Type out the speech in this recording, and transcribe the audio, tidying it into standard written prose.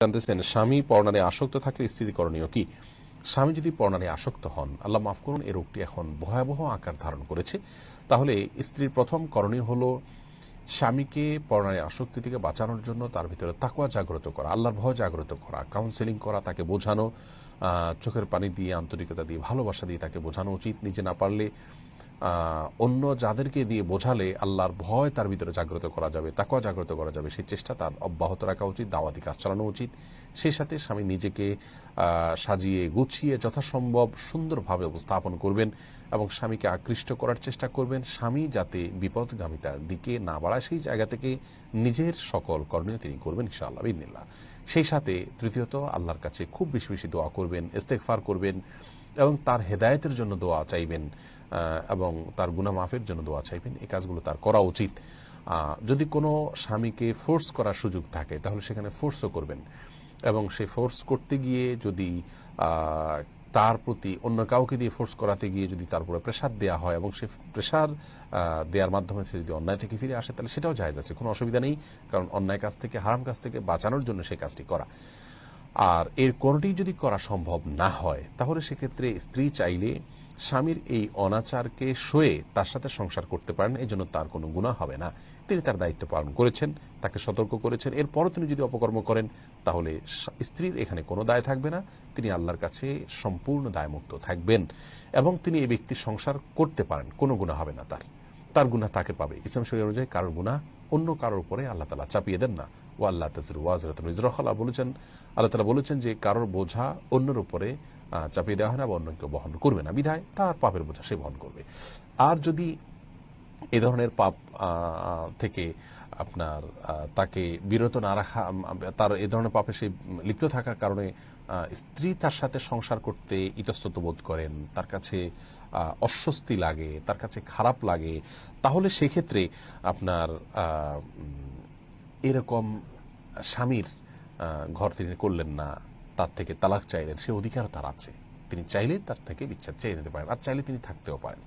জানতেছেন, স্বামী পরনারে আসক্ত থাকলে স্ত্রীর করণীয় কি? স্বামী যদি পরনারে আসক্ত হন, আল্লাহ মাফ করুন, এই রোগটি এখন ভয়াবহ আকার ধারণ করেছে, তাহলে স্ত্রীর প্রথম করণীয় হলো স্বামীকে পরনারে আসক্তি থেকে বাঁচানোর জন্য তার ভিতরে তাকওয়া জাগ্রত করা, আল্লাহর ভয় জাগ্রত করা, কাউন্সেলিং করা, তাকে বোঝানো, চোখের পানি দিয়ে, আন্তরিকতা দিয়ে, ভালোবাসা দিয়ে তাকে বোঝানো উচিত। নিজে না পারলে অন্য যাদেরকে দিয়ে বোঝালে আল্লাহর ভয় তার ভিতরে জাগ্রত করা যাবে, তাকওয়া জাগ্রত করা যাবে, সেই চেষ্টা তার অব্যাহত রাখা উচিত, দাওয়াতি কাজ চালানো উচিত। সেই সাথে স্বামী নিজেকে সাজিয়ে গুছিয়ে যথাসম্ভব সুন্দরভাবে উপস্থাপন করবেন এবং স্বামীকে আকৃষ্ট করার চেষ্টা করবেন। স্বামী যাতে বিপদগামিতার দিকে না বাড়ায় সেই জায়গা থেকে নিজের সকল করণীয় তিনি করবেন ইনশাআল্লাহ বিইذনিল্লাহ। সেই সাথে তৃতীয়ত আল্লাহর কাছে খুব বেশি বেশি দোয়া করবেন, ইস্তেগফার করবেন এবং তার হেদায়েতের জন্য দোয়া চাইবেন এবং তার গুনাহ মাফের জন্য দোয়া চাইবেন। এই কাজগুলো তার করা উচিত। যদি কোনো স্বামীকে ফোর্স করার সুযোগ থাকে তাহলে সেখানে ফোর্সও করবেন এবং সেই ফোর্স করতে গিয়ে যদি তার প্রতি অন্য কাউকে দিয়ে ফোর্স করাতে গিয়ে যদি তার উপরে প্রেশার দেওয়া হয় এবং সে প্রেশার দেওয়ার মাধ্যমে সে যদি অন্যায় থেকে ফিরে আসে তাহলে সেটাও জায়েজ আছে, কোনো অসুবিধা নেই। কারণ অন্যায় কাজ থেকে, হারাম কাজ থেকে বাঁচানোর জন্য সেই কাজটি করা। আর এর কোনটি যদি করা সম্ভব না হয় তাহলে সেক্ষেত্রে স্ত্রী চাইলে স্বামীর এই অনাচারকে সয়ে তার সাথে সংসার করতে পারেন, এই জন্য তার কোনো গুনাহ হবে না। তিনি তার দায়িত্ব পালন করেছেন, তাকে সতর্ক করেছেন, এরপরও তিনি যদি অপকর্ম করেন তাহলে স্ত্রীর এখানে কোনো দায় থাকবে না, তিনি আল্লাহর কাছে সম্পূর্ণ দায়মুক্ত থাকবেন এবং তিনি এই ব্যক্তির সংসার করতে পারেন, কোনো গুনাহ হবে না, তার গুনাহ তাকে পাবে। ইসলাম শরীয়ত অনুযায়ী কারোর গুনাহ অন্য কারোর উপরে আল্লাহ তাআলা চাপিয়ে দেন না। ও আল্লাহ তাযিরু ওয়াজিরাতুন উযরা উখরা বলেছেন, আল্লাহ তাআলা বলেছেন যে কারোর বোঝা অন্যের উপরে চাপিয়ে দেওয়া হয় না বা অন্য কেউ বহন করবে না, বিধায় তার পাপের বোঝা সে বহন করবে। আর যদি এ ধরনের পাপ থেকে আপনার তাকে বিরত না রাখা, তার এ ধরনের পাপে সে লিপ্ত থাকার কারণে স্ত্রী তার সাথে সংসার করতে ইতস্তত বোধ করেন, তার কাছে অস্বস্তি লাগে, তার কাছে খারাপ লাগে, তাহলে সেক্ষেত্রে আপনার এরকম স্বামীর ঘর তিনি করলেন না, তার থেকে তালাক চাইলেন, সে অধিকার তার আছে। তিনি চাইলে তার থেকে বিচ্ছেদ চেয়ে নিতে পারেন, আর চাইলে তিনি থাকতেও পারেন।